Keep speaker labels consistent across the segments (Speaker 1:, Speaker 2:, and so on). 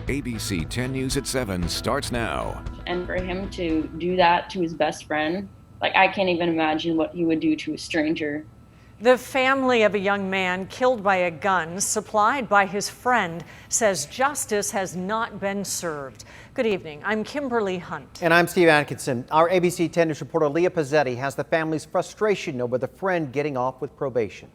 Speaker 1: ABC 10 News at 7 starts now.
Speaker 2: And for him to do that to his best friend, like, I can't even imagine what he would do to a stranger.
Speaker 3: The family of a young man killed by a gun supplied by his friend says justice has not been served. Good evening. I'm Kimberly Hunt.
Speaker 4: And I'm Steve Atkinson. Our ABC 10 News reporter Leah Pizzetti has the family's frustration over the friend getting off with probation.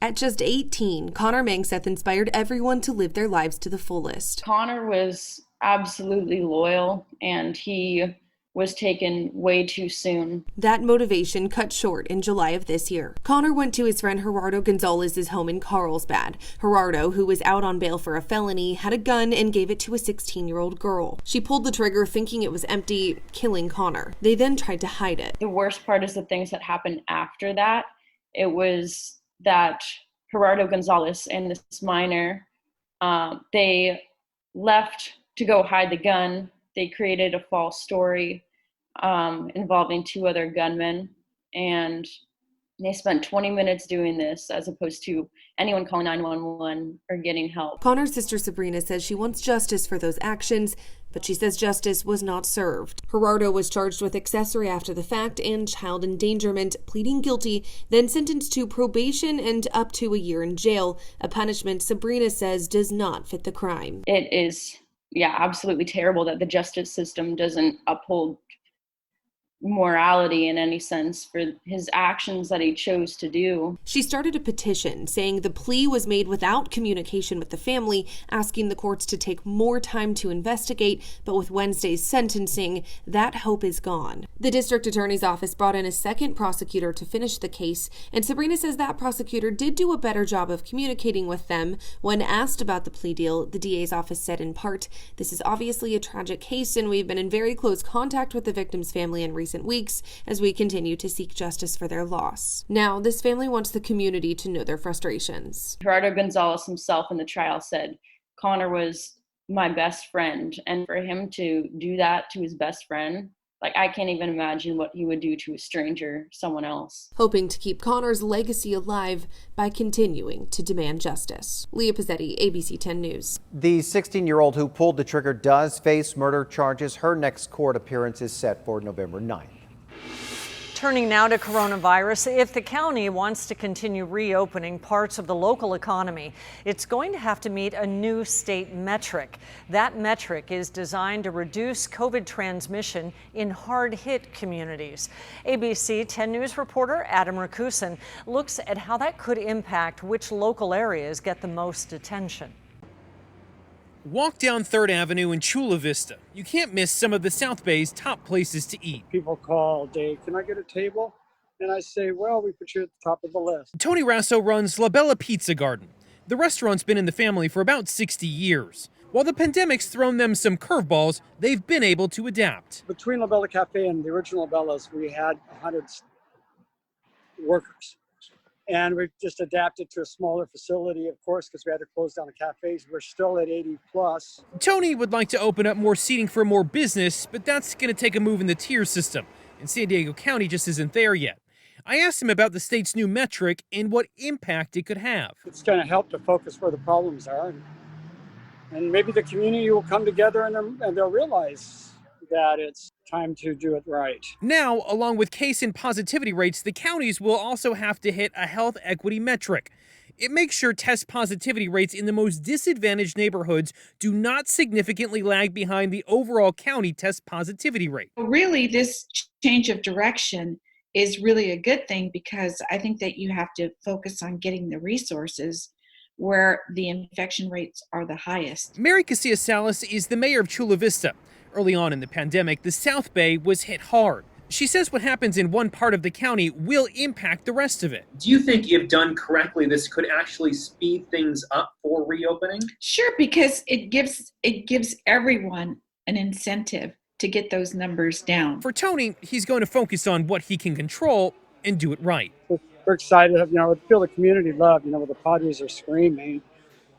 Speaker 5: At just 18, Connor Mangseth inspired everyone to live their lives to the fullest.
Speaker 2: Connor was absolutely loyal, and he was taken way too soon.
Speaker 5: That motivation cut short in July of this year. Connor went to his friend Gerardo Gonzalez's home in Carlsbad. Gerardo, who was out on bail for a felony, had a gun and gave it to a 16-year-old girl. She pulled the trigger thinking it was empty, killing Connor. They then tried to hide it.
Speaker 2: The worst part is the things that happened after that. It was that Gerardo Gonzalez and this minor, they left to go hide the gun. They created a false story involving two other gunmen, and they spent 20 minutes doing this as opposed to anyone calling 911 or getting help.
Speaker 5: Connor's sister Sabrina says she wants justice for those actions, but she says justice was not served. Gerardo was charged with accessory after the fact and child endangerment, pleading guilty, then sentenced to probation and up to a year in jail, a punishment Sabrina says does not fit the crime.
Speaker 2: It is, absolutely terrible that the justice system doesn't uphold morality in any sense for his actions that he chose to do.
Speaker 5: She started a petition saying the plea was made without communication with the family, asking the courts to take more time to investigate, but with Wednesday's sentencing, that hope is gone. The district attorney's office brought in a second prosecutor to finish the case, and Sabrina says that prosecutor did do a better job of communicating with them. When asked about the plea deal, the DA's office said in part, "This is obviously a tragic case, and we've been in very close contact with the victim's family in recent weeks as we continue to seek justice for their loss." Now, this family wants the community to know their frustrations.
Speaker 2: Gerardo Gonzalez himself in the trial said, Connor was my best friend, and for him to do that to his best friend, like, I can't even imagine what he would do to a stranger, someone else.
Speaker 5: Hoping to keep Connor's legacy alive by continuing to demand justice. Leah Pizzetti, ABC 10 News.
Speaker 4: The 16-year-old who pulled the trigger does face murder charges. Her next court appearance is set for November 9th.
Speaker 3: Turning now to coronavirus, if the county wants to continue reopening parts of the local economy, it's going to have to meet a new state metric. That metric is designed to reduce COVID transmission in hard-hit communities. ABC 10 News reporter Adam Rakusin looks at how that could impact which local areas get the most attention.
Speaker 6: Walk down 3rd Avenue in Chula Vista. You can't miss some of the South Bay's top places to eat.
Speaker 7: People call, Dave, can I get a table? And I say, well, we put you at the top of the list.
Speaker 6: Tony Rasso runs La Bella Pizza Garden. The restaurant's been in the family for about 60 years. While the pandemic's thrown them some curveballs, they've been able to adapt.
Speaker 7: Between La Bella Cafe and the original Bellas, we had 100 workers. And we've just adapted to a smaller facility, of course, because we had to close down the cafes. We're still at 80 plus.
Speaker 6: Tony would like to open up more seating for more business, but that's going to take a move in the tier system, and San Diego County just isn't there yet. I asked him about the state's new metric and what impact it could have.
Speaker 7: It's going to help to focus where the problems are. And maybe the community will come together and they'll realize that it's time to do it right.
Speaker 6: Now, along with case and positivity rates, the counties will also have to hit a health equity metric. It makes sure test positivity rates in the most disadvantaged neighborhoods do not significantly lag behind the overall county test positivity rate.
Speaker 8: Really, this change of direction is really a good thing, because I think that you have to focus on getting the resources where the infection rates are the highest.
Speaker 6: Mary Casillas-Salas is the mayor of Chula Vista. Early on in the pandemic, the South Bay was hit hard. She says what happens in one part of the county will impact the rest of it.
Speaker 9: Do you think if done correctly, this could actually speed things up for reopening?
Speaker 8: Sure, because it gives everyone an incentive to get those numbers down.
Speaker 6: For Tony, he's going to focus on what he can control and do it right.
Speaker 7: We're excited, to feel the community love, where the Padres are screaming,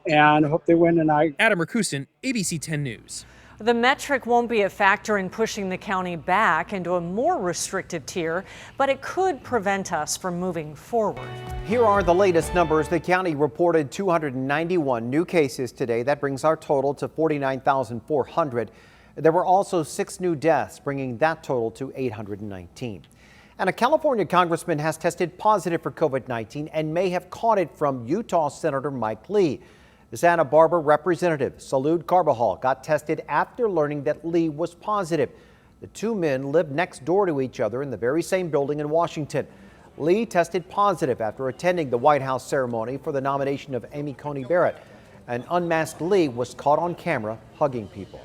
Speaker 7: and I hope they win tonight.
Speaker 6: Adam Rakusin, ABC 10 News.
Speaker 3: The metric won't be a factor in pushing the county back into a more restrictive tier, but it could prevent us from moving forward.
Speaker 4: Here are the latest numbers. The county reported 291 new cases today. That brings our total to 49,400. There were also 6 new deaths, bringing that total to 819. And a California congressman has tested positive for COVID-19 and may have caught it from Utah Senator Mike Lee. The Santa Barbara representative, Salud Carbajal, got tested after learning that Lee was positive. The two men lived next door to each other in the very same building in Washington. Lee tested positive after attending the White House ceremony for the nomination of Amy Coney Barrett. An unmasked Lee was caught on camera hugging people.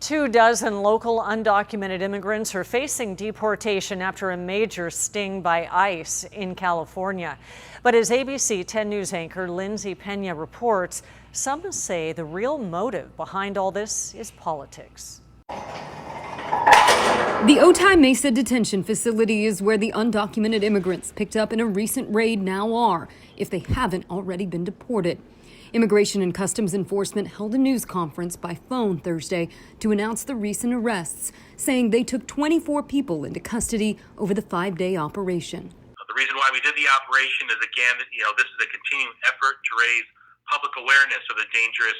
Speaker 3: 24 local undocumented immigrants are facing deportation after a major sting by ICE in California. But as ABC 10 News anchor Lindsay Pena reports, some say the real motive behind all this is politics.
Speaker 10: The Otay Mesa detention facility is where the undocumented immigrants picked up in a recent raid now are, if they haven't already been deported. Immigration and Customs Enforcement held a news conference by phone Thursday to announce the recent arrests, saying they took 24 people into custody over the 5-day operation.
Speaker 11: The reason why we did the operation is, again, this is a continuing effort to raise public awareness of the dangerous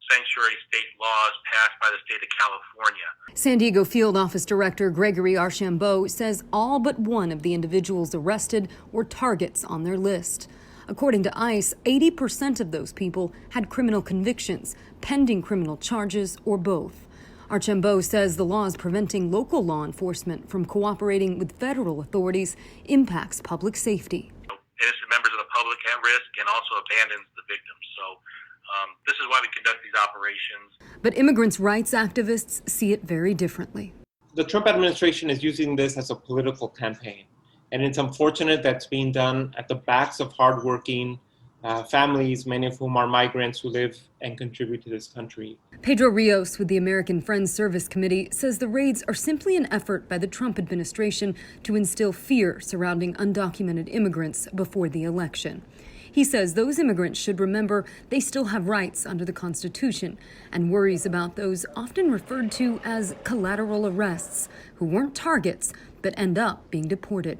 Speaker 11: sanctuary state laws passed by the state of California.
Speaker 10: San Diego Field Office Director Gregory Archambault says all but one of the individuals arrested were targets on their list. According to ICE, 80% of those people had criminal convictions, pending criminal charges, or both. Archambault says the laws preventing local law enforcement from cooperating with federal authorities impacts public safety.
Speaker 11: Innocent members of the public at risk and also abandons the victims. So this is why we conduct these operations.
Speaker 10: But immigrants' rights activists see it very differently.
Speaker 12: The Trump administration is using this as a political campaign. And it's unfortunate that's being done at the backs of hardworking families, many of whom are migrants who live and contribute to this country.
Speaker 10: Pedro Rios with the American Friends Service Committee says the raids are simply an effort by the Trump administration to instill fear surrounding undocumented immigrants before the election. He says those immigrants should remember they still have rights under the Constitution and worries about those often referred to as collateral arrests who weren't targets but end up being deported.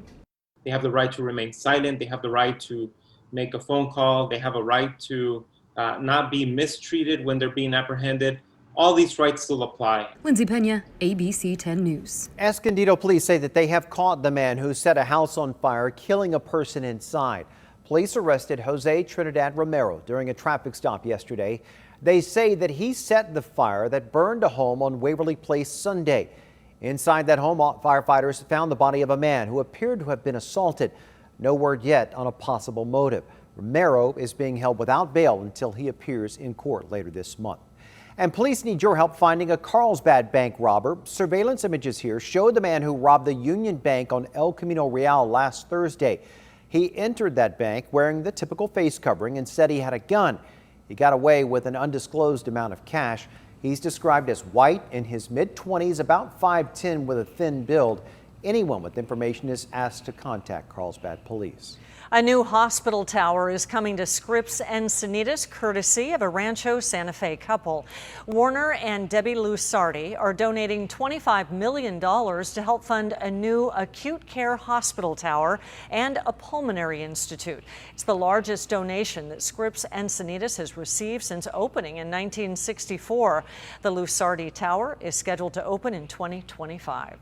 Speaker 12: They have the right to remain silent. They have the right to make a phone call. They have a right to not be mistreated when they're being apprehended. All these rights still apply.
Speaker 10: Lindsay Pena, ABC 10 News.
Speaker 4: Escondido police say that they have caught the man who set a house on fire, killing a person inside. Police arrested Jose Trinidad Romero during a traffic stop yesterday. They say that he set the fire that burned a home on Waverly Place Sunday. Inside that home, firefighters found the body of a man who appeared to have been assaulted. No word yet on a possible motive. Romero is being held without bail until he appears in court later this month. And police need your help finding a Carlsbad bank robber. Surveillance images here show the man who robbed the Union Bank on El Camino Real last Thursday. He entered that bank wearing the typical face covering and said he had a gun. He got away with an undisclosed amount of cash. He's described as white, in his mid-20s, about 5'10", with a thin build. Anyone with information is asked to contact Carlsbad police.
Speaker 3: A new hospital tower is coming to Scripps Encinitas, courtesy of a Rancho Santa Fe couple. Warner and Debbie Lusardi are donating $25 million to help fund a new acute care hospital tower and a pulmonary institute. It's the largest donation that Scripps Encinitas has received since opening in 1964. The Lusardi Tower is scheduled to open in 2025.